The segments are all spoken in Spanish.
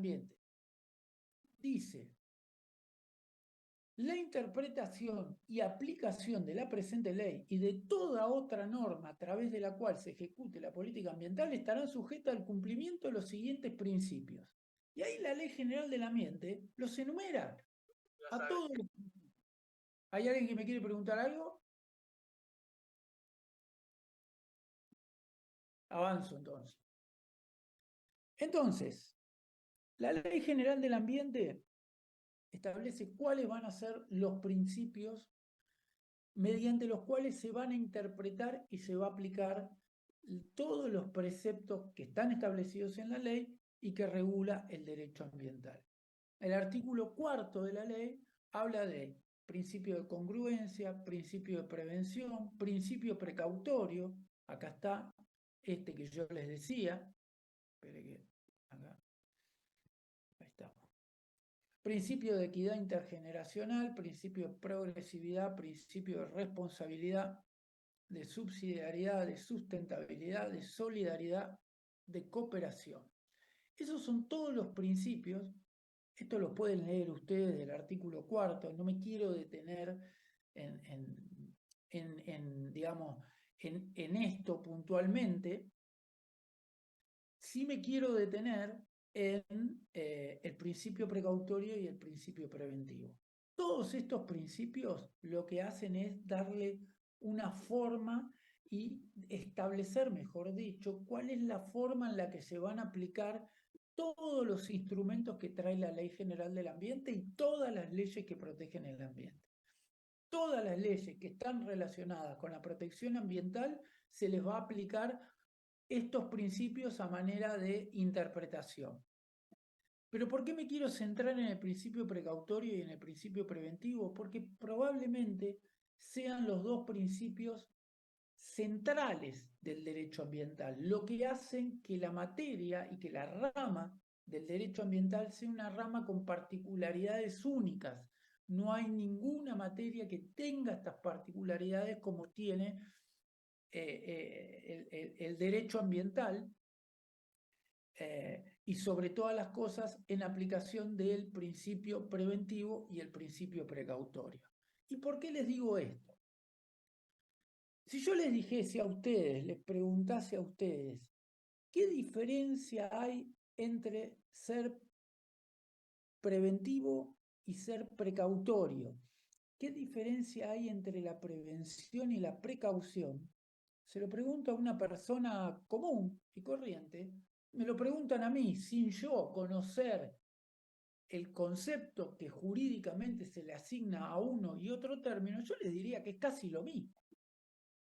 ambiente. Dice: la interpretación y aplicación de la presente ley y de toda otra norma a través de la cual se ejecute la política ambiental estarán sujetas al cumplimiento de los siguientes principios. Y ahí la Ley General del Ambiente los enumera a todos. ¿Hay alguien que me quiere preguntar algo? Avanzo entonces. Entonces, la Ley General del Ambiente establece cuáles van a ser los principios mediante los cuales se van a interpretar y se va a aplicar todos los preceptos que están establecidos en la ley y que regula el derecho ambiental. El artículo 4 de la ley habla de principio de congruencia, principio de prevención, principio precautorio. Acá está este que yo les decía. Espere que acá. Ahí está. Principio de equidad intergeneracional, principio de progresividad, principio de responsabilidad, de subsidiariedad, de sustentabilidad, de solidaridad, de cooperación. Esos son todos los principios. Esto lo pueden leer ustedes del artículo 4. No me quiero detener digamos, en esto puntualmente. Sí me quiero detener en el principio precautorio y el principio preventivo. Todos estos principios lo que hacen es darle una forma y establecer, mejor dicho, cuál es la forma en la que se van a aplicar todos los instrumentos que trae la Ley General del Ambiente y todas las leyes que protegen el ambiente. Todas las leyes que están relacionadas con la protección ambiental se les va a aplicar estos principios a manera de interpretación. Pero ¿por qué me quiero centrar en el principio precautorio y en el principio preventivo? Porque probablemente sean los dos principios centrales del derecho ambiental, lo que hacen que la materia y que la rama del derecho ambiental sea una rama con particularidades únicas. No hay ninguna materia que tenga estas particularidades como tiene el derecho ambiental, y sobre todas las cosas en aplicación del principio preventivo y el principio precautorio. ¿Y por qué les digo esto? Si yo les dijese a ustedes, les preguntase a ustedes, ¿qué diferencia hay entre ser preventivo y ser precautorio? ¿Qué diferencia hay entre la prevención y la precaución? Se lo pregunto a una persona común y corriente, me lo preguntan a mí sin yo conocer el concepto que jurídicamente se le asigna a uno y otro término, yo les diría que es casi lo mismo.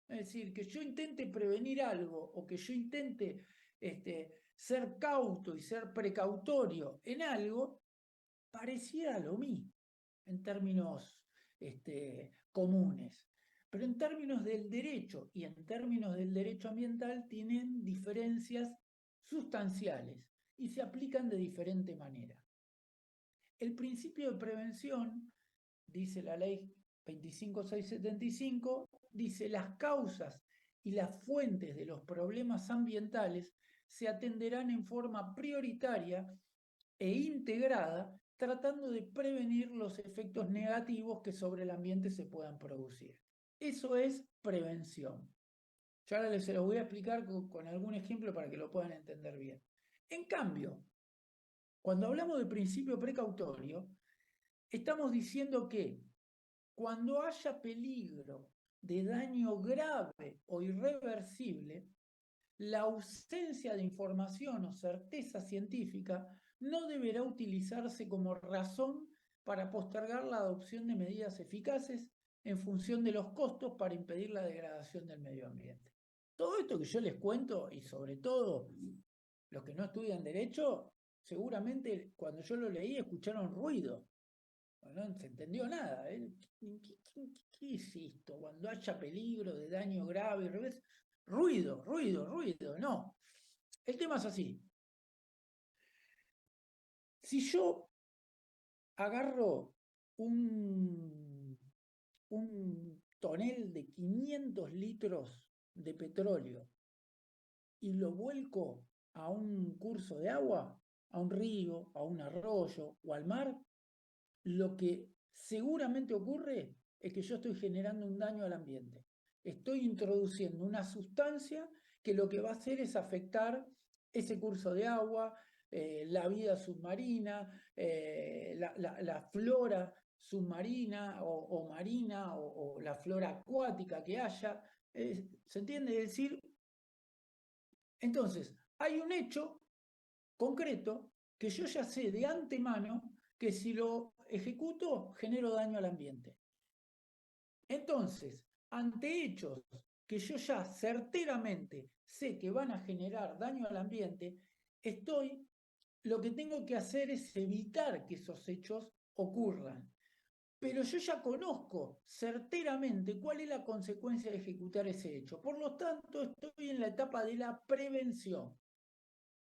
Es decir, que yo intente prevenir algo o que yo intente ser cauto y ser precautorio en algo, pareciera lo mismo en términos comunes. Pero en términos del derecho y en términos del derecho ambiental tienen diferencias sustanciales y se aplican de diferente manera. El principio de prevención, dice la ley 25675, dice las causas y las fuentes de los problemas ambientales se atenderán en forma prioritaria e integrada, tratando de prevenir los efectos negativos que sobre el ambiente se puedan producir. Eso es prevención. Yo ahora se lo voy a explicar con algún ejemplo para que lo puedan entender bien. En cambio, cuando hablamos de principio precautorio, estamos diciendo que cuando haya peligro de daño grave o irreversible, la ausencia de información o certeza científica no deberá utilizarse como razón para postergar la adopción de medidas eficaces en función de los costos para impedir la degradación del medio ambiente. Todo esto que yo les cuento, y sobre todo los que no estudian derecho, seguramente cuando yo lo leí escucharon ruido. No se entendió nada. ¿Qué es esto? Cuando haya peligro de daño grave, revés, ruido, no. El tema es así. Si yo agarro un tonel de 500 litros de petróleo y lo vuelco a un curso de agua, a un río, a un arroyo o al mar, lo que seguramente ocurre es que yo estoy generando un daño al ambiente. Estoy introduciendo una sustancia que lo que va a hacer es afectar ese curso de agua, la vida submarina, la flora submarina o marina o la flora acuática que haya. ¿Se entiende? Es decir, entonces, hay un hecho concreto que yo ya sé de antemano que si lo ejecuto genero daño al ambiente. Entonces, ante hechos que yo ya certeramente sé que van a generar daño al ambiente, lo que tengo que hacer es evitar que esos hechos ocurran. Pero yo ya conozco certeramente cuál es la consecuencia de ejecutar ese hecho. Por lo tanto, estoy en la etapa de la prevención.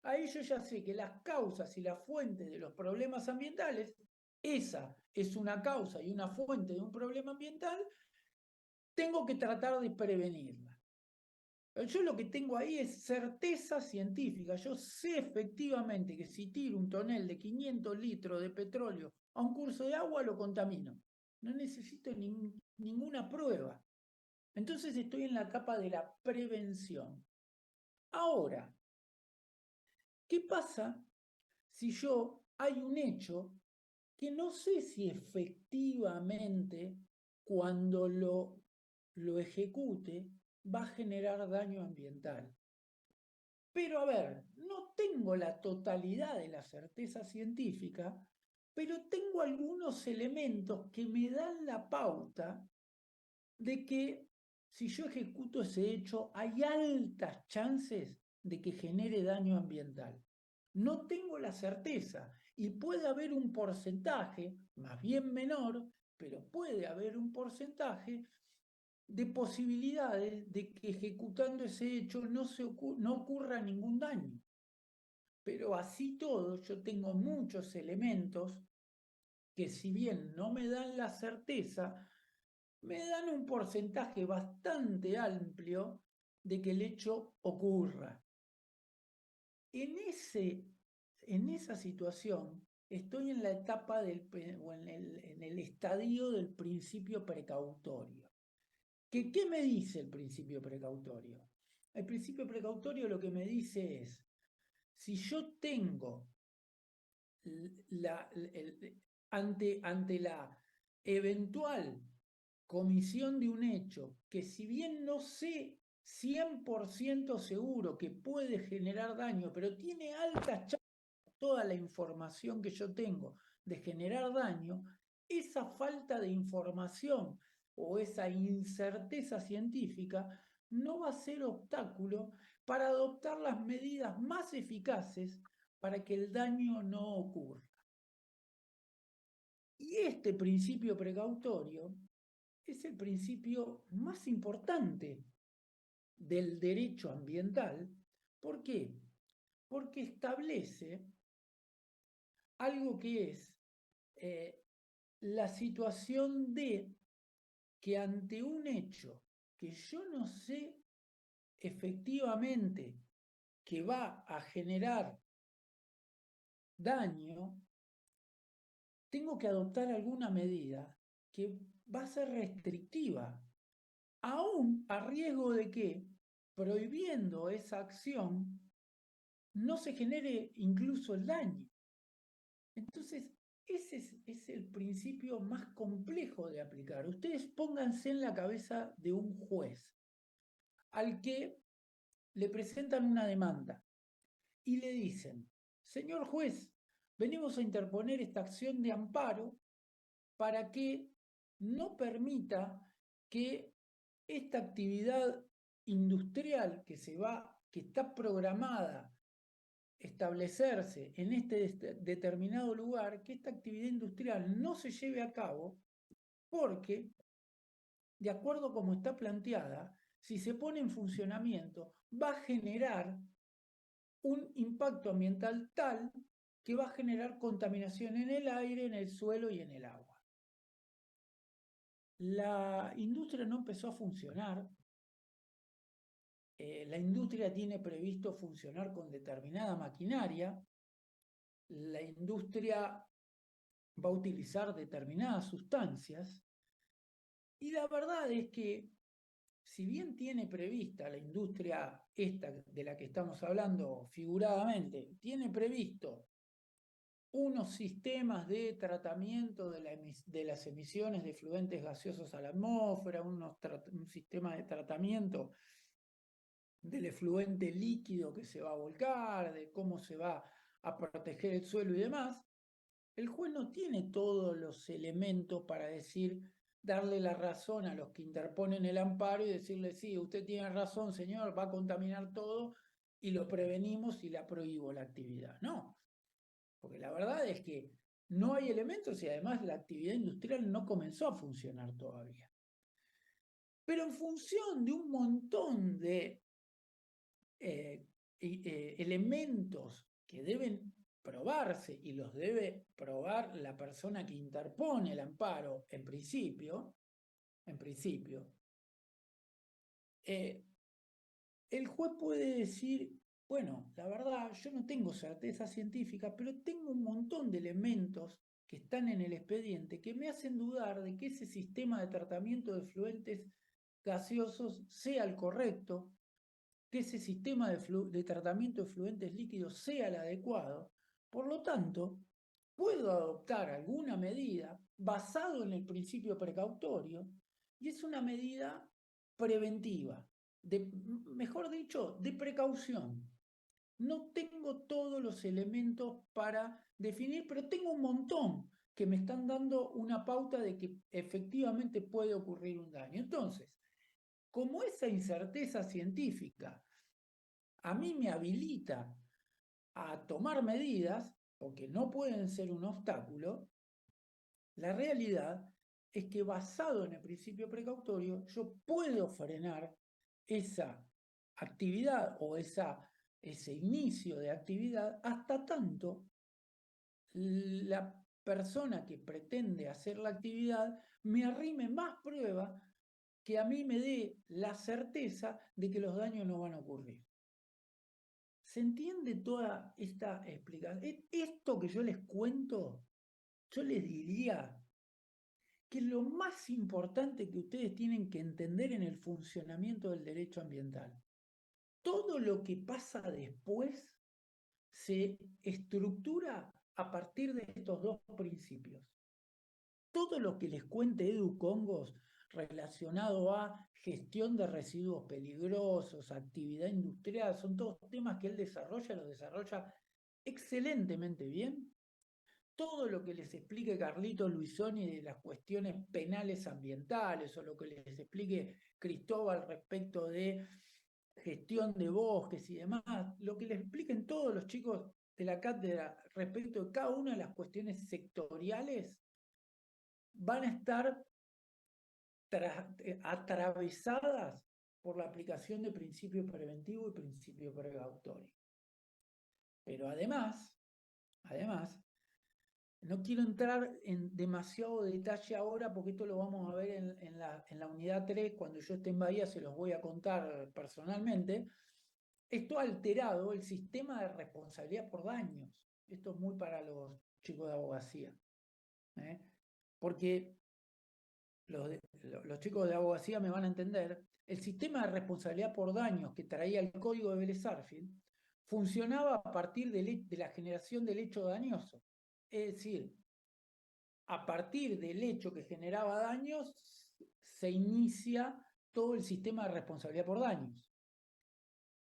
Ahí yo ya sé que las causas y las fuentes de los problemas ambientales, esa es una causa y una fuente de un problema ambiental, tengo que tratar de prevenirla. Yo lo que tengo ahí es certeza científica. Yo sé efectivamente que si tiro un tonel de 500 litros de petróleo a un curso de agua, lo contamino. No necesito ninguna prueba. Entonces estoy en la etapa de la prevención. Ahora, ¿qué pasa si hay un hecho que no sé si efectivamente cuando lo ejecute va a generar daño ambiental? Pero a ver, no tengo la totalidad de la certeza científica, pero tengo algunos elementos que me dan la pauta de que si yo ejecuto ese hecho hay altas chances de que genere daño ambiental. No tengo la certeza y puede haber un porcentaje, más bien menor, pero puede haber un porcentaje de posibilidades de que ejecutando ese hecho no ocurra ningún daño. Pero así todo, yo tengo muchos elementos que si bien no me dan la certeza, me dan un porcentaje bastante amplio de que el hecho ocurra. En esa situación, estoy en la etapa o en el estadio del principio precautorio. ¿Qué me dice el principio precautorio? El principio precautorio lo que me dice es, si yo tengo ante la eventual comisión de un hecho que si bien no sé 100% seguro que puede generar daño, pero tiene altas chances toda la información que yo tengo de generar daño, esa falta de información o esa incerteza científica no va a ser obstáculo para adoptar las medidas más eficaces para que el daño no ocurra. Y este principio precautorio es el principio más importante del derecho ambiental. ¿Por qué? Porque establece algo que es la situación de que ante un hecho que yo no sé efectivamente que va a generar daño, tengo que adoptar alguna medida que va a ser restrictiva, aún a riesgo de que, prohibiendo esa acción, no se genere incluso el daño. Entonces, ese es el principio más complejo de aplicar. Ustedes pónganse en la cabeza de un juez al que le presentan una demanda y le dicen, señor juez, venimos a interponer esta acción de amparo para que no permita que esta actividad industrial que está programada establecerse en este determinado lugar, que esta actividad industrial no se lleve a cabo porque, de acuerdo como está planteada, si se pone en funcionamiento, va a generar un impacto ambiental tal que va a generar contaminación en el aire, en el suelo y en el agua. La industria no empezó a funcionar. La industria tiene previsto funcionar con determinada maquinaria la industria va a utilizar determinadas sustancias y la verdad es que si bien tiene prevista la industria esta de la que estamos hablando figuradamente, tiene previsto unos sistemas de tratamiento de las emisiones de fluentes gaseosos a la atmósfera, un sistema de tratamiento del efluente líquido que se va a volcar, de cómo se va a proteger el suelo y demás, el juez no tiene todos los elementos para decir, darle la razón a los que interponen el amparo y decirle, sí, usted tiene razón, señor, va a contaminar todo y lo prevenimos y le prohíbo la actividad. No, porque la verdad es que no hay elementos y además la actividad industrial no comenzó a funcionar todavía. Pero en función de un montón de elementos que deben probarse y los debe probar la persona que interpone el amparo en principio, el juez puede decir, bueno, la verdad yo no tengo certeza científica, pero tengo un montón de elementos que están en el expediente que me hacen dudar de que ese sistema de tratamiento de fluentes gaseosos sea el correcto, que ese sistema de tratamiento de fluentes líquidos sea el adecuado. Por lo tanto, puedo adoptar alguna medida basado en el principio precautorio y es una medida preventiva, mejor dicho, de precaución. No tengo todos los elementos para definir, pero tengo un montón que me están dando una pauta de que efectivamente puede ocurrir un daño. Entonces, como esa incerteza científica a mí me habilita a tomar medidas, porque no pueden ser un obstáculo, la realidad es que basado en el principio precautorio, yo puedo frenar esa actividad o ese inicio de actividad hasta tanto la persona que pretende hacer la actividad me arrime más prueba que a mí me dé la certeza de que los daños no van a ocurrir. ¿Se entiende toda esta explicación? Esto que yo les cuento, yo les diría que lo más importante que ustedes tienen que entender en el funcionamiento del derecho ambiental. Todo lo que pasa después se estructura a partir de estos dos principios. Todo lo que les cuente Edu Congos relacionado a gestión de residuos peligrosos, actividad industrial, son todos temas que él desarrolla, los desarrolla excelentemente bien. Todo lo que les explique Carlito Luisoni de las cuestiones penales ambientales o lo que les explique Cristóbal respecto de gestión de bosques y demás, lo que les expliquen todos los chicos de la cátedra respecto de cada una de las cuestiones sectoriales, van a estar atravesadas por la aplicación de principio preventivo y principio precautorio. Pero además, no quiero entrar en demasiado detalle ahora porque esto lo vamos a ver en la unidad 3, cuando yo esté en Bahía se los voy a contar personalmente. Esto ha alterado el sistema de responsabilidad por daños. Esto es muy para los chicos de abogacía. Porque los chicos de abogacía me van a entender, el sistema de responsabilidad por daños que traía el código de Vélez-Sarsfield funcionaba a partir de la generación del hecho dañoso. Es decir, a partir del hecho que generaba daños, se inicia todo el sistema de responsabilidad por daños.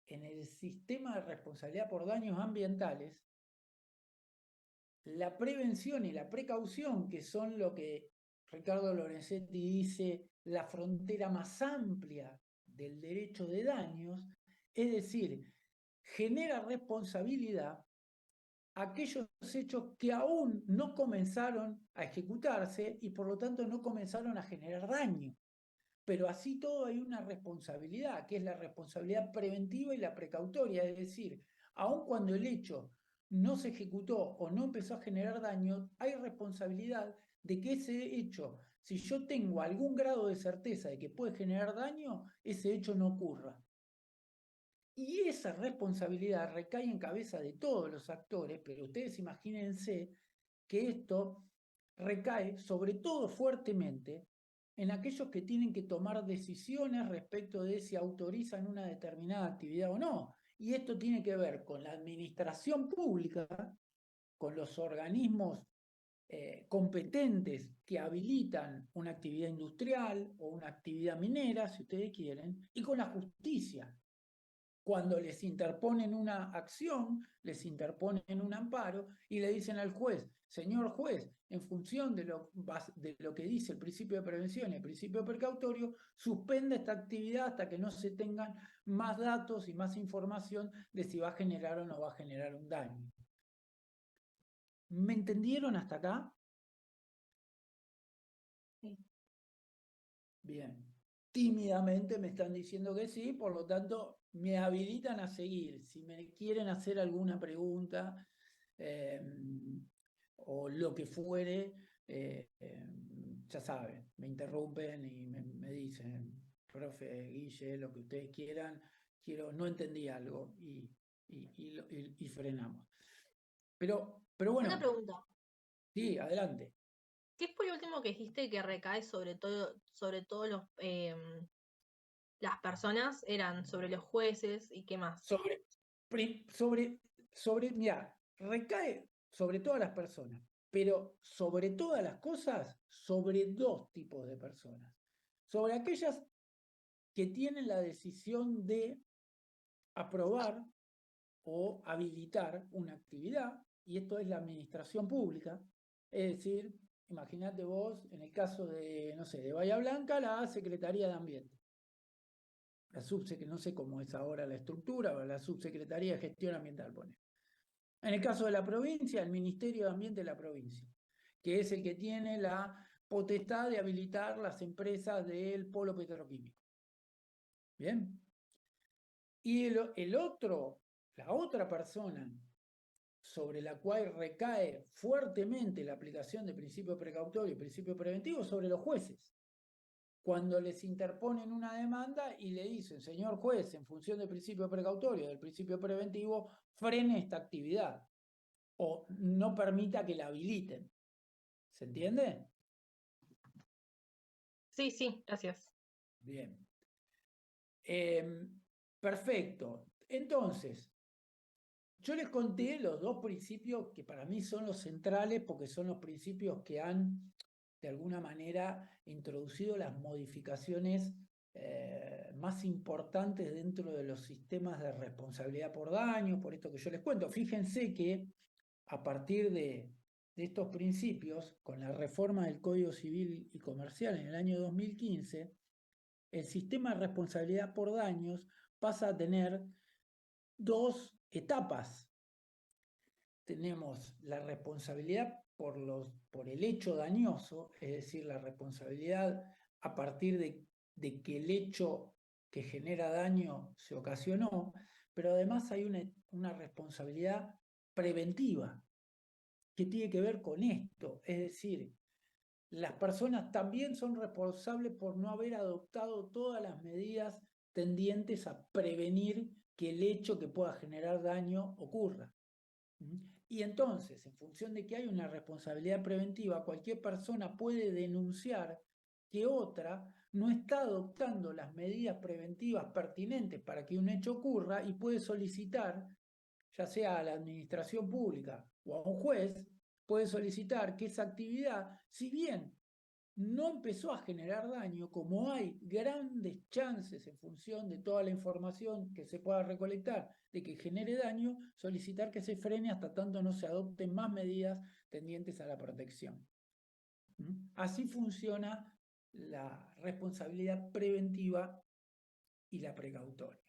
En el sistema de responsabilidad por daños ambientales, la prevención y la precaución, que son lo que Ricardo Lorenzetti dice, la frontera más amplia del derecho de daños, es decir, genera responsabilidad aquellos hechos que aún no comenzaron a ejecutarse y por lo tanto no comenzaron a generar daño. Pero así todo hay una responsabilidad, que es la responsabilidad preventiva y la precautoria, es decir, aun cuando el hecho no se ejecutó o no empezó a generar daño, hay responsabilidad de que ese hecho, si yo tengo algún grado de certeza de que puede generar daño, ese hecho no ocurra. Y esa responsabilidad recae en cabeza de todos los actores, pero ustedes imagínense que esto recae sobre todo fuertemente en aquellos que tienen que tomar decisiones respecto de si autorizan una determinada actividad o no. Y esto tiene que ver con la administración pública, con los organismos competentes que habilitan una actividad industrial o una actividad minera, si ustedes quieren, y con la justicia. Cuando les interponen una acción, les interponen un amparo y le dicen al juez, señor juez, en función de lo que dice el principio de prevención y el principio precautorio, suspende esta actividad hasta que no se tengan más datos y más información de si va a generar o no va a generar un daño. ¿Me entendieron hasta acá? Sí. Bien. Tímidamente me están diciendo que sí, por lo tanto me habilitan a seguir. Si me quieren hacer alguna pregunta eh, o lo que fuere, ya saben, me interrumpen y me dicen, profe, Guille, lo que ustedes quieran, no entendí algo y frenamos. Pero Una bueno, pregunta. sí, adelante. ¿Qué fue lo último que dijiste que recae sobre todo las personas? Eran sobre los jueces y qué más. Sobre, mira, recae sobre todas las personas, pero sobre todas las cosas, sobre dos tipos de personas. Sobre aquellas que tienen la decisión de aprobar o habilitar una actividad, y esto es la administración pública, es decir, imagínate vos, en el caso de, no sé, de Bahía Blanca, la Secretaría de Ambiente. No sé cómo es ahora la estructura, pero la Subsecretaría de Gestión Ambiental pone. En el caso de la provincia, el Ministerio de Ambiente de la provincia, que es el que tiene la potestad de habilitar las empresas del polo petroquímico. ¿Bien? Y la otra persona sobre la cual recae fuertemente la aplicación de principio precautorio y principio preventivo, sobre los jueces. Cuando les interponen una demanda y le dicen, señor juez, en función del principio precautorio, del principio preventivo, frene esta actividad o no permita que la habiliten. ¿Se entiende? Sí, sí, gracias. Bien. Perfecto. Entonces, yo les conté los dos principios que para mí son los centrales porque son los principios que han, de alguna manera, introducido las modificaciones más importantes dentro de los sistemas de responsabilidad por daño, por esto que yo les cuento. Fíjense que a partir de estos principios, con la reforma del Código Civil y Comercial en el año 2015, el sistema de responsabilidad por daños pasa a tener dos etapas. Tenemos la responsabilidad por el hecho dañoso, es decir, la responsabilidad a partir de que el hecho que genera daño se ocasionó, pero además hay una responsabilidad preventiva que tiene que ver con esto, es decir, las personas también son responsables por no haber adoptado todas las medidas tendientes a prevenir que el hecho que pueda generar daño ocurra. Y entonces, en función de que hay una responsabilidad preventiva, cualquier persona puede denunciar que otra no está adoptando las medidas preventivas pertinentes para que un hecho ocurra y puede solicitar, ya sea a la administración pública o a un juez, puede solicitar que esa actividad, si bien no empezó a generar daño, como hay grandes chances en función de toda la información que se pueda recolectar de que genere daño, solicitar que se frene hasta tanto no se adopten más medidas tendientes a la protección. Así funciona la responsabilidad preventiva y la precautoria.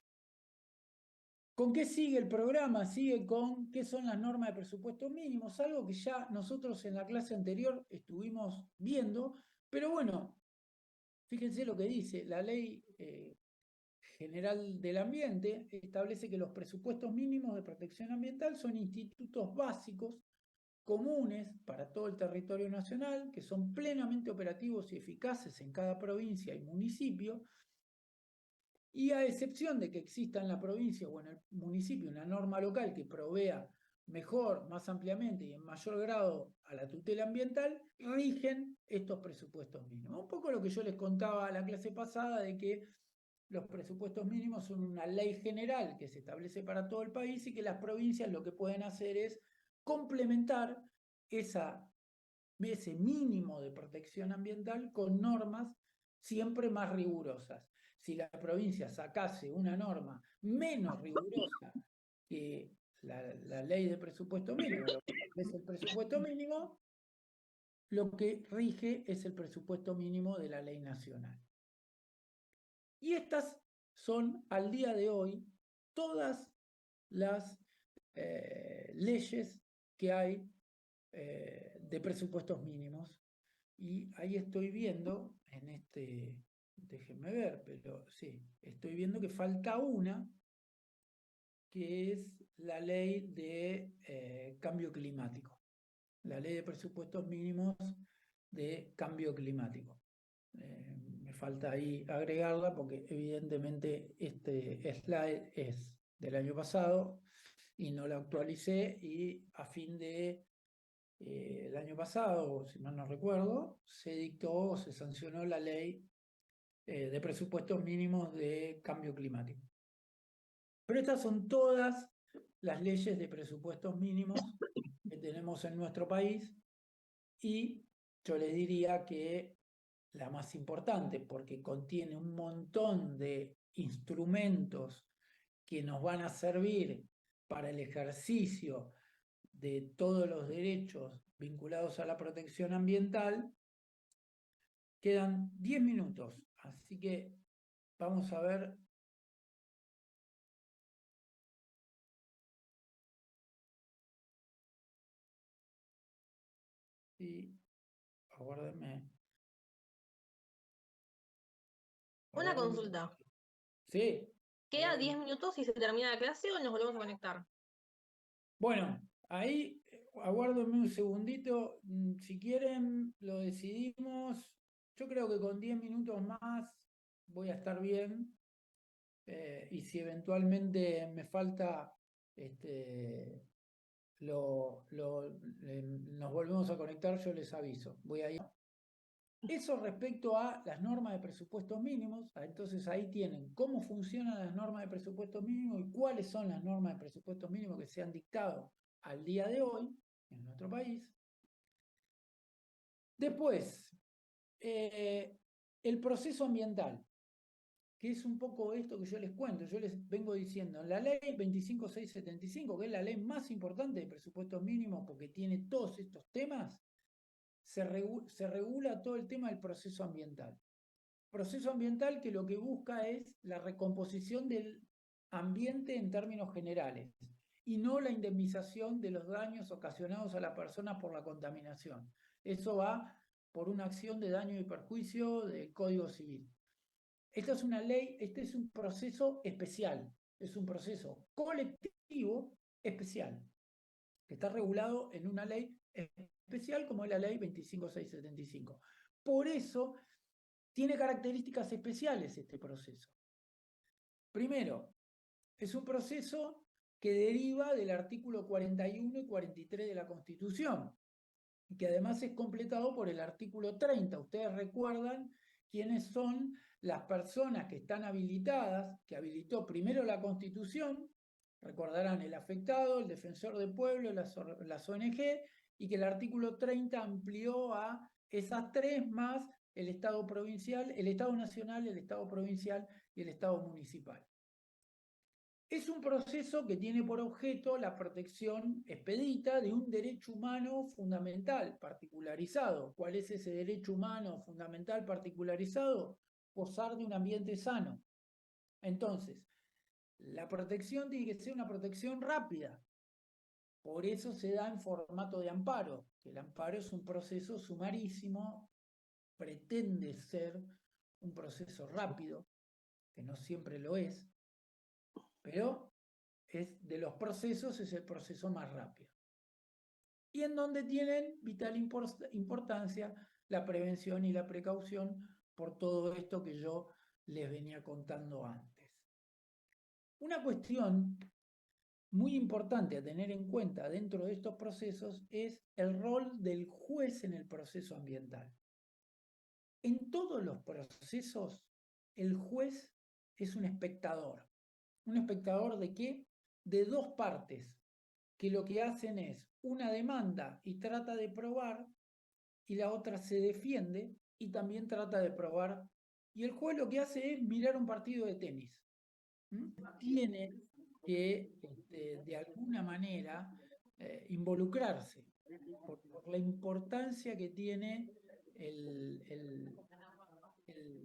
¿Con qué sigue el programa? Sigue con qué son las normas de presupuestos mínimos, algo que ya nosotros en la clase anterior estuvimos viendo, pero bueno, fíjense lo que dice la Ley General del Ambiente, establece que los presupuestos mínimos de protección ambiental son institutos básicos comunes para todo el territorio nacional, que son plenamente operativos y eficaces en cada provincia y municipio, Y a excepción de que exista en la provincia o en el municipio una norma local que provea mejor, más ampliamente y en mayor grado a la tutela ambiental, rigen estos presupuestos mínimos. Un poco lo que yo les contaba a la clase pasada de que los presupuestos mínimos son una ley general que se establece para todo el país y que las provincias lo que pueden hacer es complementar ese mínimo de protección ambiental con normas siempre más rigurosas. Si la provincia sacase una norma menos rigurosa que la ley de presupuesto mínimo, lo que es el presupuesto mínimo, lo que rige es el presupuesto mínimo de la ley nacional. Y estas son, al día de hoy, todas las leyes que hay de presupuestos mínimos. Y ahí estoy viendo, déjenme ver, pero sí, estoy viendo que falta una, que es la ley de cambio climático, la ley de presupuestos mínimos de cambio climático. Me falta ahí agregarla porque evidentemente este slide es del año pasado y no la actualicé, y a fin de el año pasado, si mal no recuerdo, se dictó o se sancionó la ley de presupuestos mínimos de cambio climático. Pero estas son todas las leyes de presupuestos mínimos que tenemos en nuestro país, y yo les diría que la más importante, porque contiene un montón de instrumentos que nos van a servir para el ejercicio de todos los derechos vinculados a la protección ambiental. Quedan 10 minutos, así que vamos a ver. Y aguárdenme. Una consulta. Sí. ¿Queda 10 minutos y se termina la clase o nos volvemos a conectar? Bueno, ahí aguárdenme un segundito. Si quieren, lo decidimos. Yo creo que con 10 minutos más voy a estar bien. Y si eventualmente me falta, nos volvemos a conectar, yo les aviso. Voy a ir. Eso respecto a las normas de presupuestos mínimos. Entonces ahí tienen cómo funcionan las normas de presupuestos mínimos y cuáles son las normas de presupuestos mínimos que se han dictado al día de hoy en nuestro país. Después, el proceso ambiental, que es un poco esto que yo les cuento. Yo les vengo diciendo, la ley 25675, que es la ley más importante de presupuestos mínimos porque tiene todos estos temas, se regula todo el tema del proceso ambiental. Proceso ambiental que lo que busca es la recomposición del ambiente en términos generales y no la indemnización de los daños ocasionados a las personas por la contaminación. Eso va por una acción de daño y perjuicio del Código Civil. Esta es una ley, este es un proceso especial, es un proceso colectivo especial, que está regulado en una ley especial como es la ley 25675. Por eso tiene características especiales este proceso. Primero, es un proceso que deriva del artículo 41 y 43 de la Constitución, y que además es completado por el artículo 30. Ustedes recuerdan quiénes son las personas que están habilitadas, que habilitó primero la Constitución, recordarán el afectado, el defensor del pueblo, las ONG, y que el artículo 30 amplió a esas tres más el Estado provincial, el Estado nacional, el Estado provincial y el Estado municipal. Es un proceso que tiene por objeto la protección expedita de un derecho humano fundamental, particularizado. ¿Cuál es ese derecho humano fundamental particularizado? Gozar de un ambiente sano. Entonces, la protección tiene que ser una protección rápida. Por eso se da en formato de amparo, que el amparo es un proceso sumarísimo, pretende ser un proceso rápido, que no siempre lo es, pero de los procesos es el proceso más rápido. Y en donde tienen vital importancia la prevención y la precaución por todo esto que yo les venía contando antes. Una cuestión muy importante a tener en cuenta dentro de estos procesos es el rol del juez en el proceso ambiental. En todos los procesos, el juez es un espectador. ¿Un espectador de qué? De dos partes, que lo que hacen es una demanda y trata de probar, y la otra se defiende y también trata de probar. Y el juez lo que hace es mirar un partido de tenis. Tiene que, de alguna manera, involucrarse por la importancia que tiene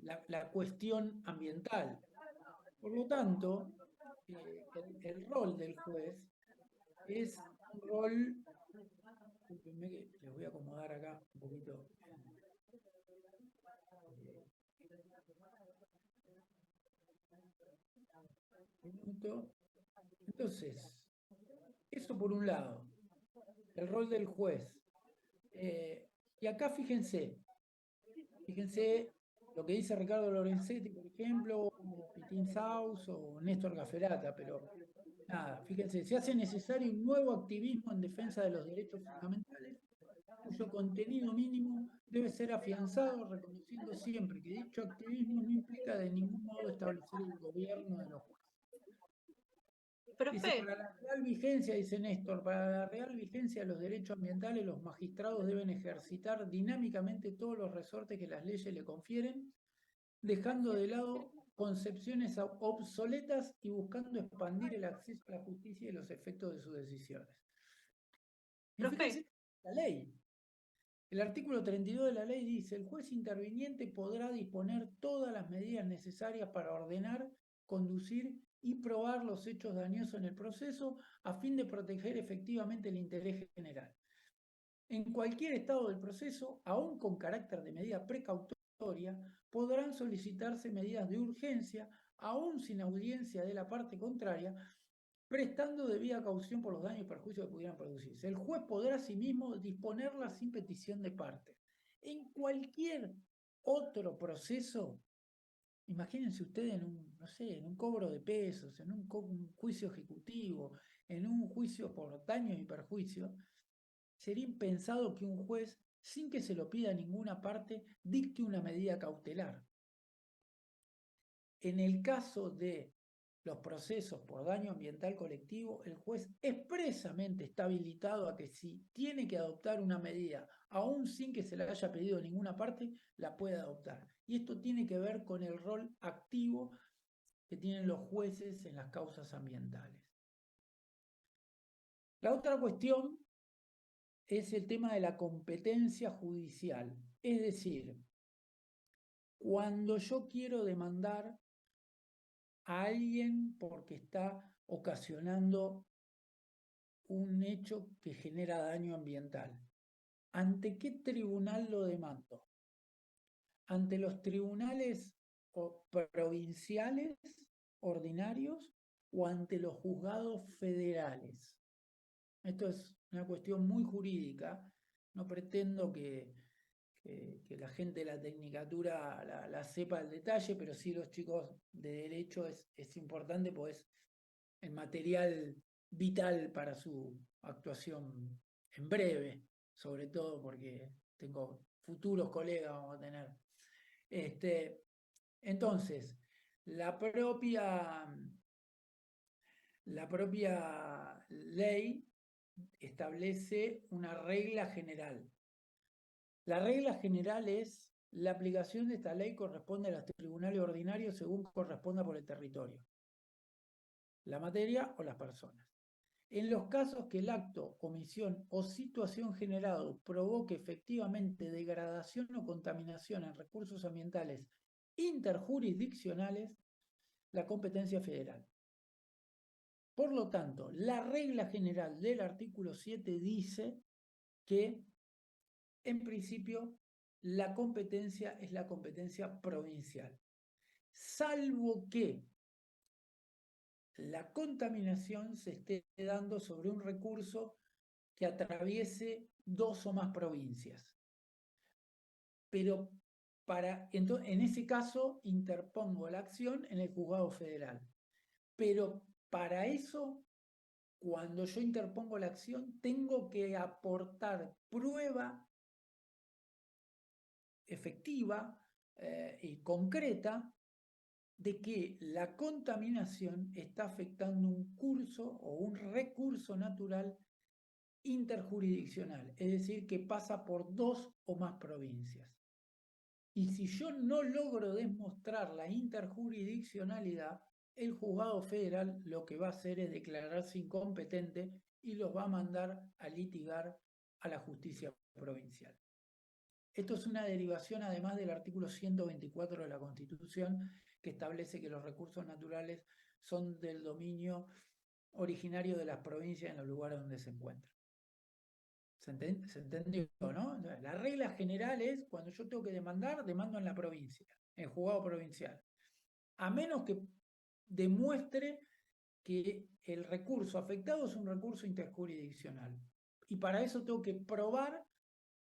la cuestión ambiental. Por lo tanto, el rol del juez es un rol, discúlpenme que les voy a acomodar acá un poquito. Entonces, eso por un lado, el rol del juez. Y acá fíjense lo que dice Ricardo Lorenzetti, por ejemplo, o Pitín Saus o Néstor Gaferata, pero nada, fíjense, se hace necesario un nuevo activismo en defensa de los derechos fundamentales, cuyo contenido mínimo debe ser afianzado, reconociendo siempre que dicho activismo no implica de ningún modo establecer el gobierno de los jueces. Dice, Profe, para la real vigencia, dice Néstor, para la real vigencia de los derechos ambientales, los magistrados deben ejercitar dinámicamente todos los resortes que las leyes le confieren, dejando de lado concepciones obsoletas y buscando expandir el acceso a la justicia y los efectos de sus decisiones. Y profe, fíjense, la ley. El artículo 32 de la ley dice, el juez interviniente podrá disponer todas las medidas necesarias para ordenar, conducir y probar los hechos dañosos en el proceso a fin de proteger efectivamente el interés general. En cualquier estado del proceso, aún con carácter de medida precautoria, podrán solicitarse medidas de urgencia, aún sin audiencia de la parte contraria, prestando debida caución por los daños y perjuicios que pudieran producirse. El juez podrá asimismo disponerla sin petición de parte. En cualquier otro proceso, imagínense ustedes en un, no sé, en un cobro de pesos, en un juicio ejecutivo, en un juicio por daños y perjuicios, sería impensado que un juez, sin que se lo pida a ninguna parte, dicte una medida cautelar. En el caso de los procesos por daño ambiental colectivo, el juez expresamente está habilitado a que si tiene que adoptar una medida, aún sin que se le haya pedido a ninguna parte, la pueda adoptar. Y esto tiene que ver con el rol activo que tienen los jueces en las causas ambientales. La otra cuestión es el tema de la competencia judicial. Es decir, cuando yo quiero demandar a alguien porque está ocasionando un hecho que genera daño ambiental, ¿ante qué tribunal lo demando? ¿Ante los tribunales provinciales ordinarios o ante los juzgados federales? Esto es una cuestión muy jurídica, no pretendo que la gente de la tecnicatura la sepa al detalle, pero sí los chicos de derecho es importante, pues el material vital para su actuación en breve, sobre todo porque tengo futuros colegas, vamos a tener. Entonces, la propia ley establece una regla general. La regla general es la aplicación de esta ley corresponde a los tribunales ordinarios según corresponda por el territorio, la materia o las personas. En los casos que el acto, omisión o situación generado provoque efectivamente degradación o contaminación en recursos ambientales interjurisdiccionales, la competencia federal. Por lo tanto, la regla general del artículo 7 dice que, en principio, la competencia es la competencia provincial, salvo que la contaminación se esté dando sobre un recurso que atraviese dos o más provincias. Pero en ese caso interpongo la acción en el juzgado federal. Pero para eso, cuando yo interpongo la acción, tengo que aportar prueba efectiva y concreta de que la contaminación está afectando un curso o un recurso natural interjurisdiccional, es decir, que pasa por 2 o más provincias. Y si yo no logro demostrar la interjurisdiccionalidad, el juzgado federal lo que va a hacer es declararse incompetente y los va a mandar a litigar a la justicia provincial. Esto es una derivación además del artículo 124 de la Constitución, que establece que los recursos naturales son del dominio originario de las provincias en los lugares donde se encuentran. ¿Se entendió, no? La regla general es, cuando yo tengo que demandar, demando en la provincia, en juzgado provincial. A menos que demuestre que el recurso afectado es un recurso interjurisdiccional. Y para eso tengo que probar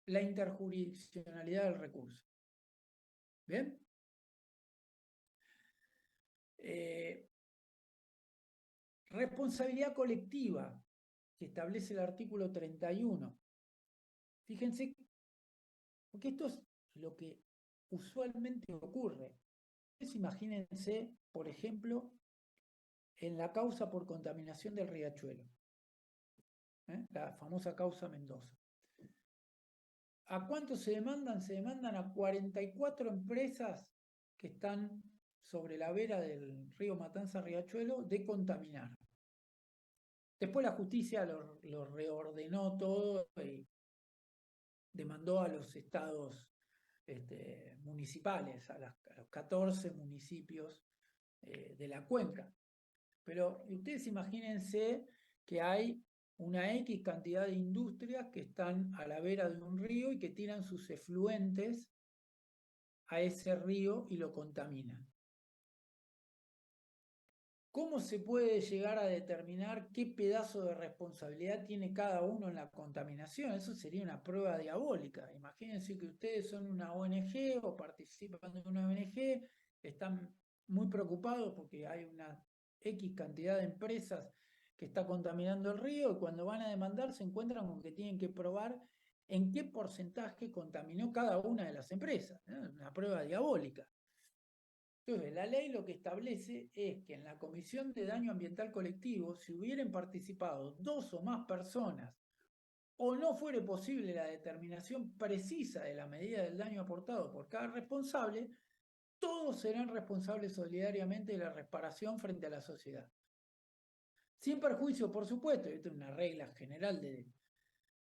la interjurisdiccionalidad del recurso. ¿Bien? Responsabilidad colectiva, que establece el artículo 31. Fíjense, porque esto es lo que usualmente ocurre. Ustedes imagínense, por ejemplo, en la causa por contaminación del riachuelo, la famosa causa Mendoza. ¿A cuántos se demandan? Se demandan a 44 empresas que están sobre la vera del río Matanza-Riachuelo de contaminar. Después la justicia lo reordenó todo y demandó a los estados municipales, a los 14 municipios de la cuenca. Pero ustedes imagínense que hay una X cantidad de industrias que están a la vera de un río y que tiran sus efluentes a ese río y lo contaminan. ¿Cómo se puede llegar a determinar qué pedazo de responsabilidad tiene cada uno en la contaminación? Eso sería una prueba diabólica. Imagínense que ustedes son una ONG o participan de una ONG, están muy preocupados porque hay una X cantidad de empresas que está contaminando el río y cuando van a demandar se encuentran con que tienen que probar en qué porcentaje contaminó cada una de las empresas. Una prueba diabólica. Entonces, la ley lo que establece es que en la Comisión de Daño Ambiental Colectivo, si hubieran participado 2 o más personas, o no fuere posible la determinación precisa de la medida del daño aportado por cada responsable, todos serán responsables solidariamente de la reparación frente a la sociedad. Sin perjuicio, por supuesto, esta es una regla general del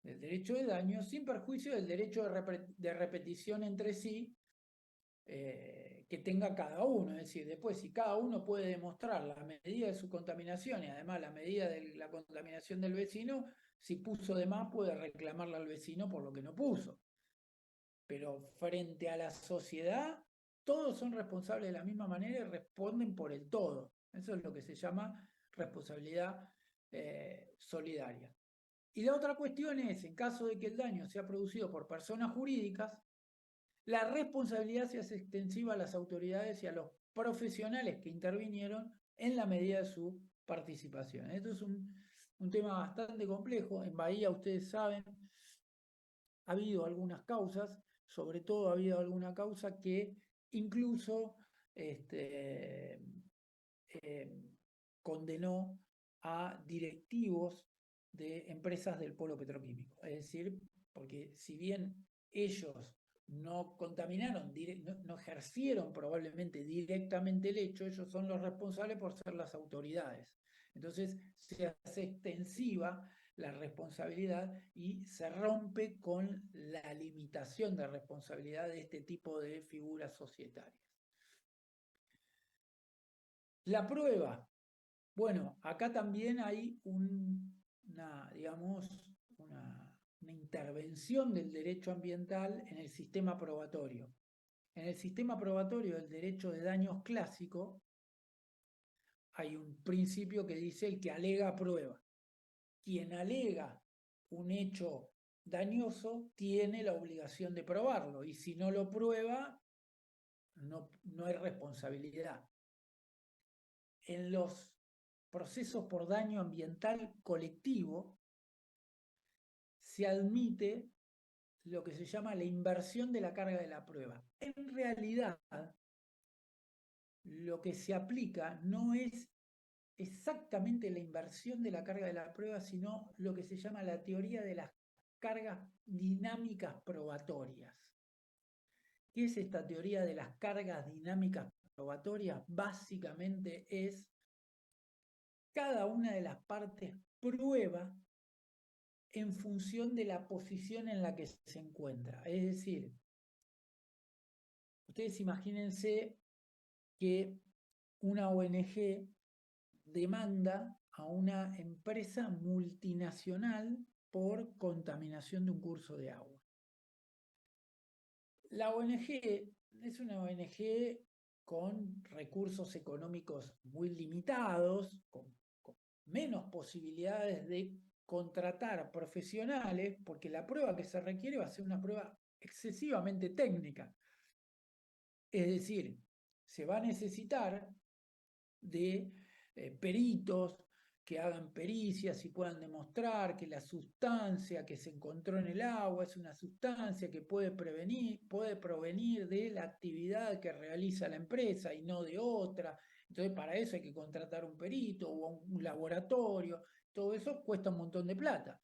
derecho de daño, sin perjuicio del derecho de repetición entre sí, que tenga cada uno, es decir, después si cada uno puede demostrar la medida de su contaminación y además la medida de la contaminación del vecino, si puso de más puede reclamarle al vecino por lo que no puso. Pero frente a la sociedad, todos son responsables de la misma manera y responden por el todo. Eso es lo que se llama responsabilidad solidaria. Y la otra cuestión es, en caso de que el daño sea producido por personas jurídicas, la responsabilidad se hace extensiva a las autoridades y a los profesionales que intervinieron en la medida de su participación. Esto es un tema bastante complejo. En Bahía, ustedes saben, ha habido algunas causas, sobre todo ha habido alguna causa que incluso condenó a directivos de empresas del polo petroquímico. Es decir, porque si bien ellos no contaminaron, no ejercieron probablemente directamente el hecho, ellos son los responsables por ser las autoridades. Entonces se hace extensiva la responsabilidad y se rompe con la limitación de responsabilidad de este tipo de figuras societarias. La prueba. Bueno, acá también hay una intervención del derecho ambiental en el sistema probatorio. En el sistema probatorio del derecho de daños clásico hay un principio que dice el que alega prueba. Quien alega un hecho dañoso tiene la obligación de probarlo y si no lo prueba no hay responsabilidad. En los procesos por daño ambiental colectivo, se admite lo que se llama la inversión de la carga de la prueba. En realidad, lo que se aplica no es exactamente la inversión de la carga de la prueba, sino lo que se llama la teoría de las cargas dinámicas probatorias. ¿Qué es esta teoría de las cargas dinámicas probatorias? Básicamente es cada una de las partes prueba en función de la posición en la que se encuentra. Es decir, ustedes imagínense que una ONG demanda a una empresa multinacional por contaminación de un curso de agua. La ONG es una ONG con recursos económicos muy limitados, con menos posibilidades de contratar profesionales, porque la prueba que se requiere va a ser una prueba excesivamente técnica. Es decir, se va a necesitar de peritos que hagan pericias y puedan demostrar que la sustancia que se encontró en el agua es una sustancia que puede provenir de la actividad que realiza la empresa y no de otra. Entonces, para eso hay que contratar un perito o un laboratorio. Todo eso cuesta un montón de plata.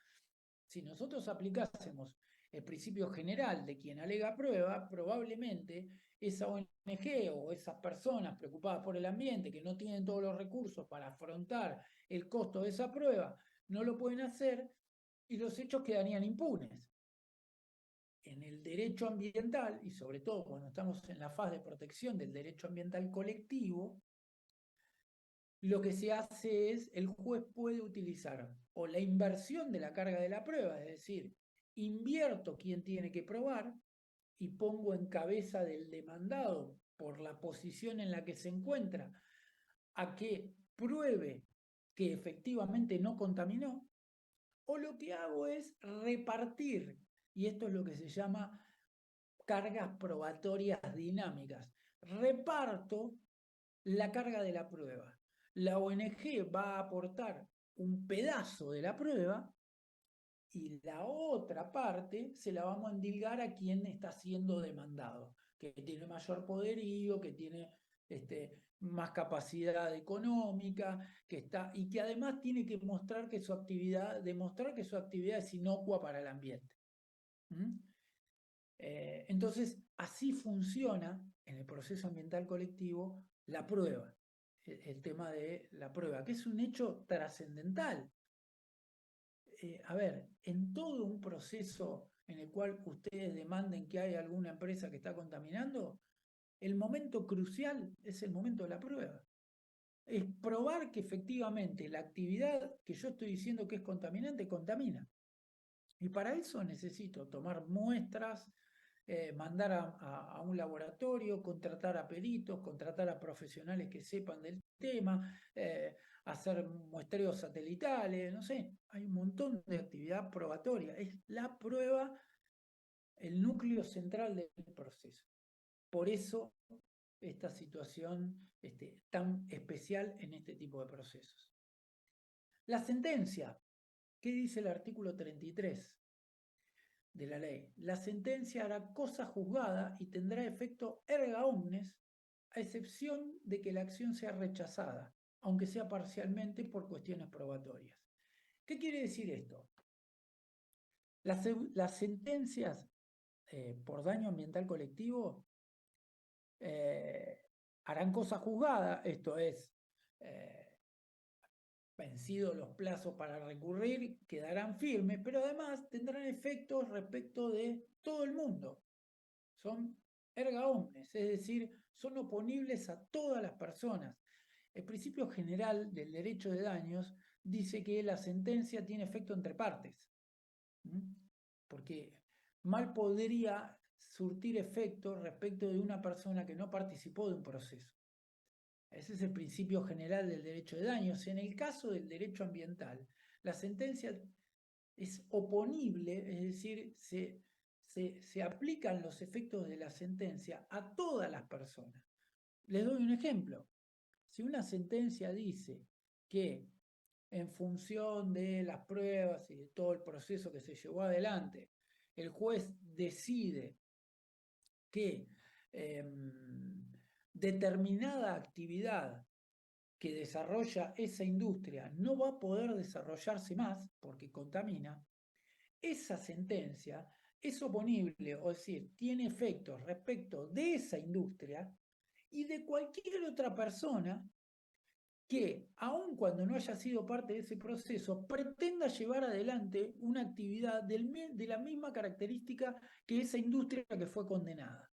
Si nosotros aplicásemos el principio general de quien alega prueba, probablemente esa ONG o esas personas preocupadas por el ambiente que no tienen todos los recursos para afrontar el costo de esa prueba, no lo pueden hacer y los hechos quedarían impunes. En el derecho ambiental, y sobre todo cuando estamos en la fase de protección del derecho ambiental colectivo, lo que se hace es, el juez puede utilizar o la inversión de la carga de la prueba, es decir, invierto quien tiene que probar y pongo en cabeza del demandado por la posición en la que se encuentra a que pruebe que efectivamente no contaminó, o lo que hago es repartir, y esto es lo que se llama cargas probatorias dinámicas. Reparto la carga de la prueba. La ONG va a aportar un pedazo de la prueba y la otra parte se la vamos a endilgar a quien está siendo demandado, que tiene mayor poderío, que tiene más capacidad económica, y que además tiene que demostrar que su actividad es inocua para el ambiente. ¿Mm? Entonces, así funciona en el proceso ambiental colectivo la prueba, el tema de la prueba, que es un hecho trascendental. A ver, en todo un proceso en el cual ustedes demanden que hay alguna empresa que está contaminando, el momento crucial es el momento de la prueba. Es probar que efectivamente la actividad que yo estoy diciendo que es contaminante, contamina. Y para eso necesito tomar muestras, mandar a un laboratorio, contratar a peritos, contratar a profesionales que sepan del tema, hacer muestreos satelitales, no sé, hay un montón de actividad probatoria. Es la prueba el núcleo central del proceso. Por eso esta situación tan especial en este tipo de procesos. La sentencia, ¿qué dice el artículo 33? De la ley? La sentencia hará cosa juzgada y tendrá efecto erga omnes, a excepción de que la acción sea rechazada, aunque sea parcialmente por cuestiones probatorias. ¿Qué quiere decir esto? Las sentencias por daño ambiental colectivo harán cosa juzgada, esto es, vencidos los plazos para recurrir, quedarán firmes, pero además tendrán efectos respecto de todo el mundo. Son erga omnes, es decir, son oponibles a todas las personas. El principio general del derecho de daños dice que la sentencia tiene efecto entre partes, porque mal podría surtir efecto respecto de una persona que no participó de un proceso. Ese es el principio general del derecho de daños. En el caso del derecho ambiental, la sentencia es oponible, es decir, se aplican los efectos de la sentencia a todas las personas. Les doy un ejemplo. Si una sentencia dice que en función de las pruebas y de todo el proceso que se llevó adelante, el juez decide que determinada actividad que desarrolla esa industria no va a poder desarrollarse más porque contamina, esa sentencia es oponible, o decir, tiene efectos respecto de esa industria y de cualquier otra persona que, aun cuando no haya sido parte de ese proceso, pretenda llevar adelante una actividad de la misma característica que esa industria que fue condenada.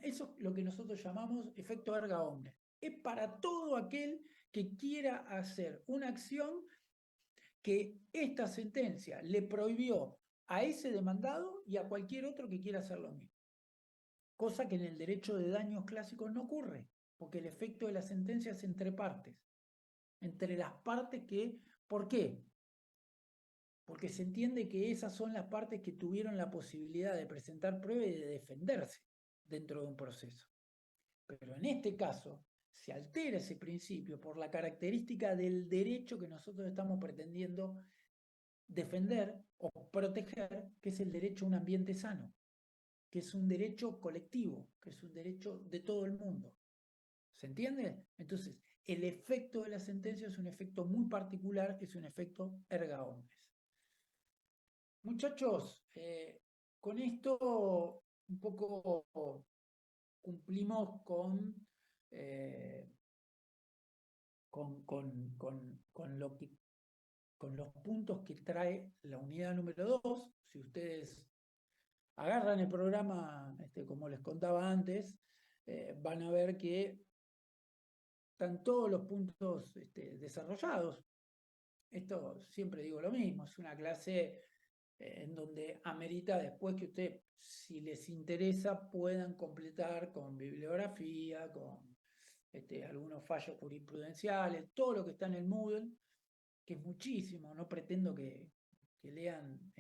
Eso es lo que nosotros llamamos efecto erga omnes. Es para todo aquel que quiera hacer una acción que esta sentencia le prohibió a ese demandado y a cualquier otro que quiera hacer lo mismo. Cosa que en el derecho de daños clásicos no ocurre, porque el efecto de la sentencia es entre partes. Entre las partes que... ¿Por qué? Porque se entiende que esas son las partes que tuvieron la posibilidad de presentar pruebas y de defenderse dentro de un proceso. Pero en este caso se altera ese principio por la característica del derecho que nosotros estamos pretendiendo defender o proteger, que es el derecho a un ambiente sano, que es un derecho colectivo, que es un derecho de todo el mundo. ¿Se entiende? Entonces, el efecto de la sentencia es un efecto muy particular, es un efecto erga omnes. Muchachos, con esto un poco cumplimos con los puntos que trae la unidad número 2. Si ustedes agarran el programa, como les contaba antes, van a ver que están todos los puntos desarrollados. Esto siempre digo lo mismo, es una clase en donde amerita después que ustedes, si les interesa, puedan completar con bibliografía, con algunos fallos jurisprudenciales, todo lo que está en el Moodle, que es muchísimo, no pretendo que lean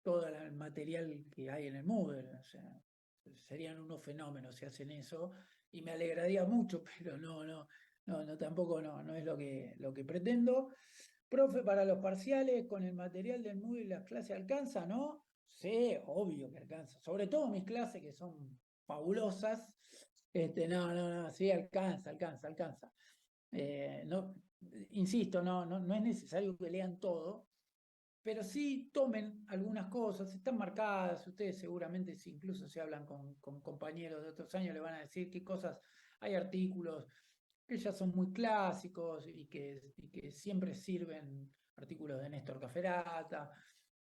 todo el material que hay en el Moodle, o sea, serían unos fenómenos si hacen eso, y me alegraría mucho, pero no, tampoco no es lo que pretendo. Profe, para los parciales, con el material del Moodle las clases alcanza, ¿no? Sí, obvio que alcanza. Sobre todo mis clases que son fabulosas. No, sí, alcanza. No, insisto, no es necesario que lean todo, pero sí tomen algunas cosas, están marcadas, ustedes seguramente si incluso se hablan con compañeros de otros años le van a decir qué cosas, hay artículos que ya son muy clásicos y que siempre sirven, artículos de Néstor Caferata,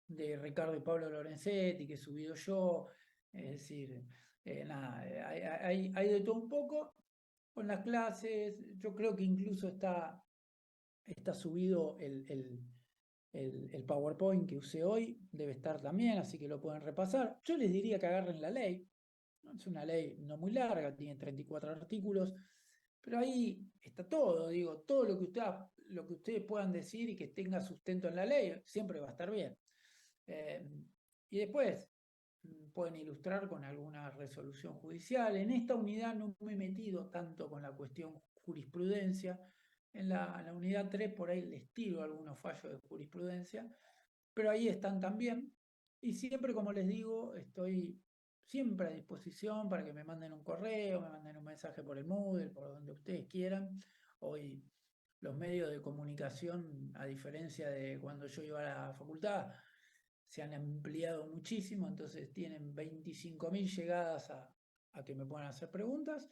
de Ricardo y Pablo Lorenzetti, que he subido yo, es decir, nada, hay de todo un poco con las clases. Yo creo que incluso está subido el PowerPoint que usé hoy, debe estar también, así que lo pueden repasar. Yo les diría que agarren la ley, ¿no? Es una ley no muy larga, tiene 34 artículos, pero ahí está todo, digo, todo lo que ustedes puedan decir y que tenga sustento en la ley, siempre va a estar bien. Y después pueden ilustrar con alguna resolución judicial. En esta unidad no me he metido tanto con la cuestión jurisprudencia. En la unidad 3 por ahí les tiro algunos fallos de jurisprudencia, pero ahí están también. Y siempre, como les digo, estoy siempre a disposición para que me manden un correo, me manden un mensaje por el Moodle, por donde ustedes quieran. Hoy los medios de comunicación, a diferencia de cuando yo iba a la facultad, se han ampliado muchísimo, entonces tienen 25.000 llegadas a que me puedan hacer preguntas.